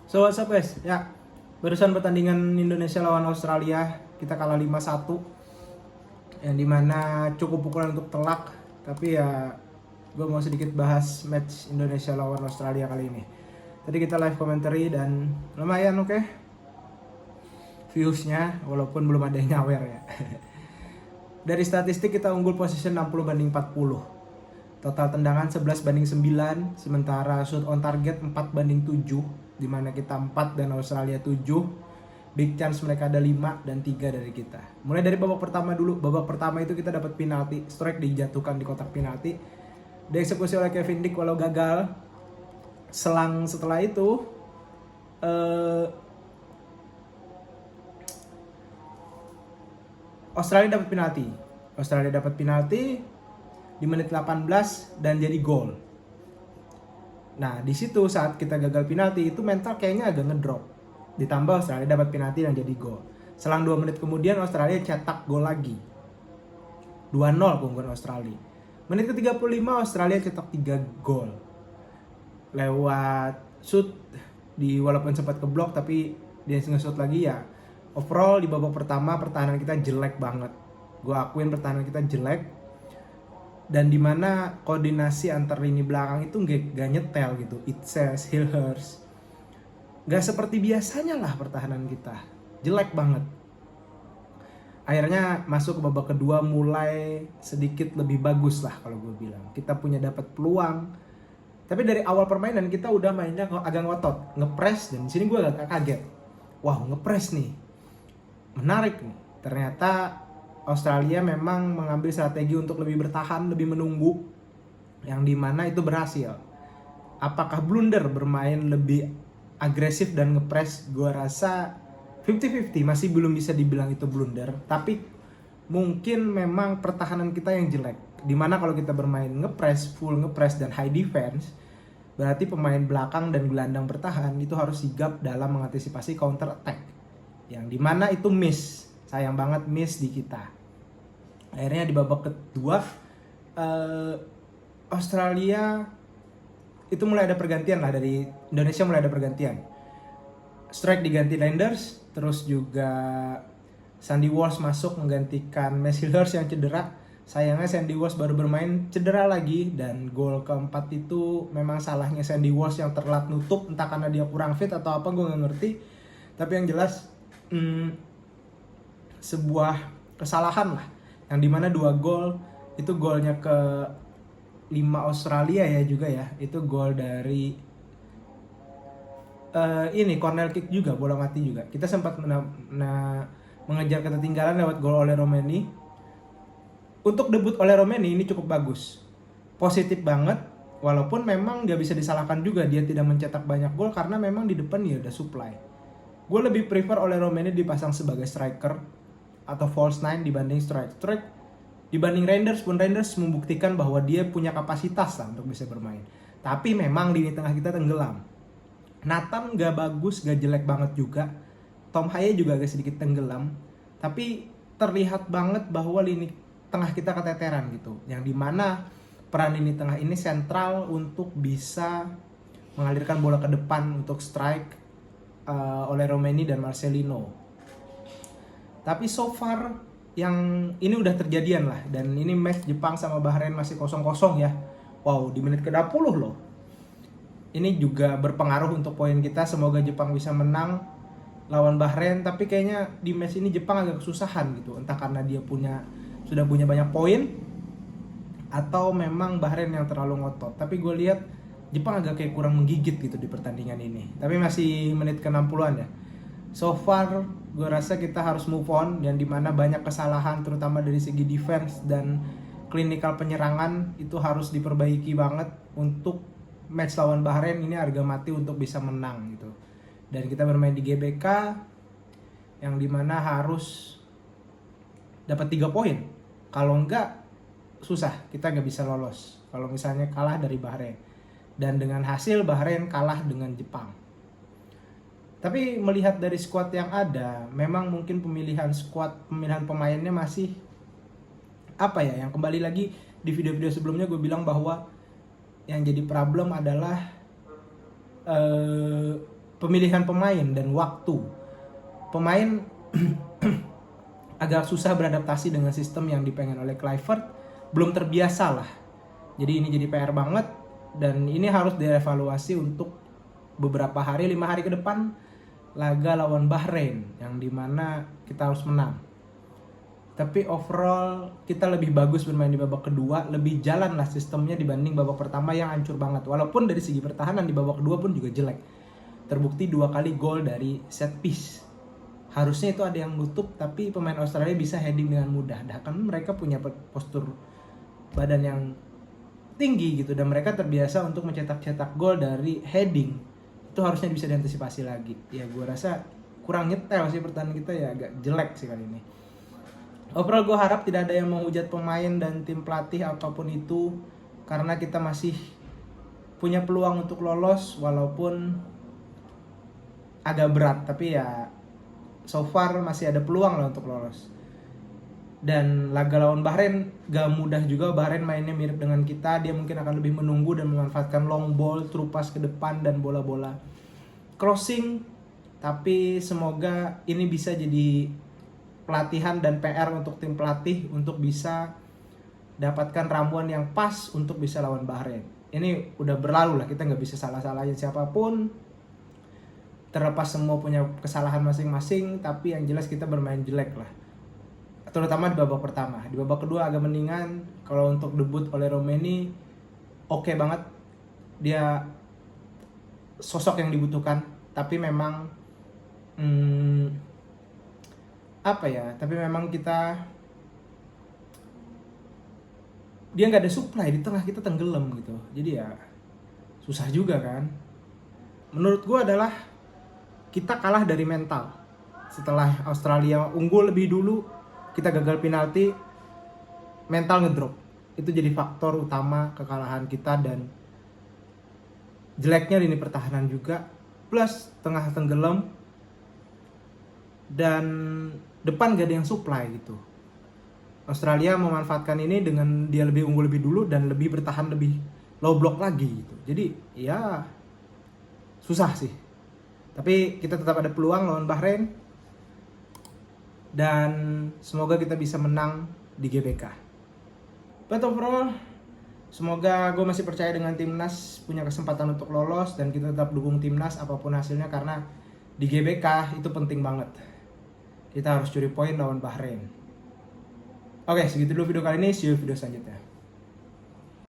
So what's up guys? Ya, barusan pertandingan Indonesia lawan Australia, kita kalah 5-1. Yang dimana cukup pukulan untuk telak. Tapi ya, gue mau sedikit bahas match Indonesia lawan Australia kali ini. Tadi kita live commentary dan lumayan oke. Viewsnya, walaupun belum ada yang nyawer ya. Dari statistik kita unggul posisi 60-40. Total tendangan 11-9, sementara shoot on target 4-7, dimana kita 4 dan Australia 7. Big chance mereka ada 5 dan 3 dari kita. Mulai dari babak pertama dulu. Babak pertama itu kita dapat penalti, strike dijatuhkan di kotak penalti. Dieksekusi oleh Kevin Dick walau gagal. Selang setelah itu Australia dapat penalti di menit 18 dan jadi gol. Nah, di situ saat kita gagal penalti itu mental kayaknya agak ngedrop. Ditambah Australia dapat penalti dan jadi gol. Selang 2 menit kemudian Australia cetak gol lagi. 2-0 keunggulan Australia. Menit ke-35 Australia cetak 3 gol. Lewat shoot walaupun sempat keblok tapi dia nge-shoot lagi ya. Overall di babak pertama pertahanan kita jelek banget. Gue akuin pertahanan kita jelek. Dan dimana koordinasi antar lini belakang itu gak nyetel gitu. It says, Hill hers. Gak seperti biasanya lah pertahanan kita. Jelek banget. Akhirnya masuk ke babak kedua mulai sedikit lebih bagus lah kalau gue bilang. Kita punya dapat peluang. Tapi dari awal permainan kita udah mainnya agak ngotot. Ngepres dan di sini gue agak kaget. Wow, ngepres nih. Menarik nih. Ternyata Australia memang mengambil strategi untuk lebih bertahan, lebih menunggu, yang dimana itu berhasil. Apakah blunder bermain lebih agresif dan ngepres? Gue rasa 50-50, masih belum bisa dibilang itu blunder. Tapi mungkin memang pertahanan kita yang jelek. Dimana kalau kita bermain ngepres, full ngepres dan high defense, berarti pemain belakang dan gelandang bertahan itu harus sigap dalam mengantisipasi counter attack. Yang dimana itu miss. Sayang banget miss di kita. Akhirnya di babak kedua Australia itu mulai ada pergantian lah, dari Indonesia mulai ada pergantian. Strike diganti Landers, terus juga Sandy Walsh masuk menggantikan Max Hillers yang cedera. Sayangnya Sandy Walsh baru bermain cedera lagi, dan gol keempat itu memang salahnya Sandy Walsh yang telat nutup, entah karena dia kurang fit atau apa gue nggak ngerti. Tapi yang jelas sebuah kesalahan lah, yang dimana 2 gol itu golnya ke 5 Australia ya juga ya, itu gol dari ini corner kick juga, bola mati juga. Kita sempat mengejar ketertinggalan lewat gol oleh Romeni. Untuk debut oleh Romeni ini cukup bagus, positif banget, walaupun memang gak bisa disalahkan juga dia tidak mencetak banyak gol karena memang di depan ya udah supply. Gue lebih prefer oleh Romeni dipasang sebagai striker atau false nine dibanding strike. Dibanding Rangers pun Rangers membuktikan bahwa dia punya kapasitas lah untuk bisa bermain. Tapi memang lini tengah kita tenggelam. Nathan gak bagus, gak jelek banget juga. Tom Haye juga agak sedikit tenggelam. Tapi terlihat banget bahwa lini tengah kita keteteran gitu. Yang dimana peran lini tengah ini sentral untuk bisa mengalirkan bola ke depan untuk strike oleh Romeni dan Marcelino. Tapi so far yang ini udah terjadian lah, dan ini match Jepang sama Bahrain masih 0-0 ya. Wow, di menit ke-20 loh. Ini juga berpengaruh untuk poin kita. Semoga Jepang bisa menang lawan Bahrain, tapi kayaknya di match ini Jepang agak kesusahan gitu. Entah karena dia sudah punya banyak poin atau memang Bahrain yang terlalu ngotot. Tapi gue lihat Jepang agak kayak kurang menggigit gitu di pertandingan ini. Tapi masih menit ke-60-an ya. So far gue rasa kita harus move on, yang dimana banyak kesalahan terutama dari segi defense dan klinikal penyerangan itu harus diperbaiki banget untuk match lawan Bahrain ini harga mati untuk bisa menang gitu. Dan kita bermain di GBK yang dimana harus dapat 3 poin. Kalau enggak susah, kita nggak bisa lolos kalau misalnya kalah dari Bahrain. Dan dengan hasil Bahrain kalah dengan Jepang. Tapi melihat dari squad yang ada, memang mungkin pemilihan pemainnya masih apa ya, yang kembali lagi di video-video sebelumnya gue bilang bahwa yang jadi problem adalah pemilihan pemain dan waktu. Pemain agak susah beradaptasi dengan sistem yang dipengen oleh Kluivert, belum terbiasa lah. Jadi ini jadi PR banget, dan ini harus dievaluasi untuk beberapa hari, 5 hari ke depan, laga lawan Bahrain yang dimana kita harus menang. Tapi overall kita lebih bagus bermain di babak kedua, lebih jalan lah sistemnya dibanding babak pertama yang hancur banget. Walaupun dari segi pertahanan di babak kedua pun juga jelek. Terbukti 2 kali gol dari set piece. Harusnya itu ada yang nutup, tapi pemain Australia bisa heading dengan mudah. Bahkan mereka punya postur badan yang tinggi gitu, dan mereka terbiasa untuk mencetak gol dari heading. Itu harusnya bisa diantisipasi lagi. Ya gue rasa kurang nyetel sih pertahanan kita, ya agak jelek sih kali ini. Overall gue harap tidak ada yang menghujat pemain dan tim pelatih apapun itu, karena kita masih punya peluang untuk lolos walaupun agak berat, tapi ya so far masih ada peluang lah untuk lolos. Dan laga lawan Bahrain gak mudah juga. Bahrain mainnya mirip dengan kita, dia mungkin akan lebih menunggu dan memanfaatkan long ball, through pass ke depan dan bola-bola crossing. Tapi semoga ini bisa jadi pelatihan dan PR untuk tim pelatih untuk bisa dapatkan ramuan yang pas untuk bisa lawan Bahrain. Ini udah berlalu lah, kita gak bisa salah-salahin siapapun, terlepas semua punya kesalahan masing-masing. Tapi yang jelas kita bermain jelek lah, terutama di babak pertama. Di babak kedua agak mendingan. Kalau untuk debut oleh Romeni, oke banget, dia sosok yang dibutuhkan. Tapi memang tapi memang dia nggak ada supply di tengah, kita tenggelam gitu. Jadi ya susah juga kan. Menurut gue adalah kita kalah dari mental. Setelah Australia unggul lebih dulu, kita gagal penalti, mental ngedrop. Itu jadi faktor utama kekalahan kita, dan jeleknya lini pertahanan juga, plus tengah tenggelam, dan depan gak ada yang supply gitu. Australia memanfaatkan ini dengan dia lebih unggul lebih dulu dan lebih bertahan lebih low block lagi gitu. Jadi ya susah sih. Tapi kita tetap ada peluang lawan Bahrain, dan semoga kita bisa menang di GBK. But overall, semoga gue masih percaya dengan timnas punya kesempatan untuk lolos, dan kita tetap dukung timnas apapun hasilnya, karena di GBK itu penting banget. Kita harus curi poin lawan Bahrain. Oke, segitu dulu video kali ini. See you video selanjutnya.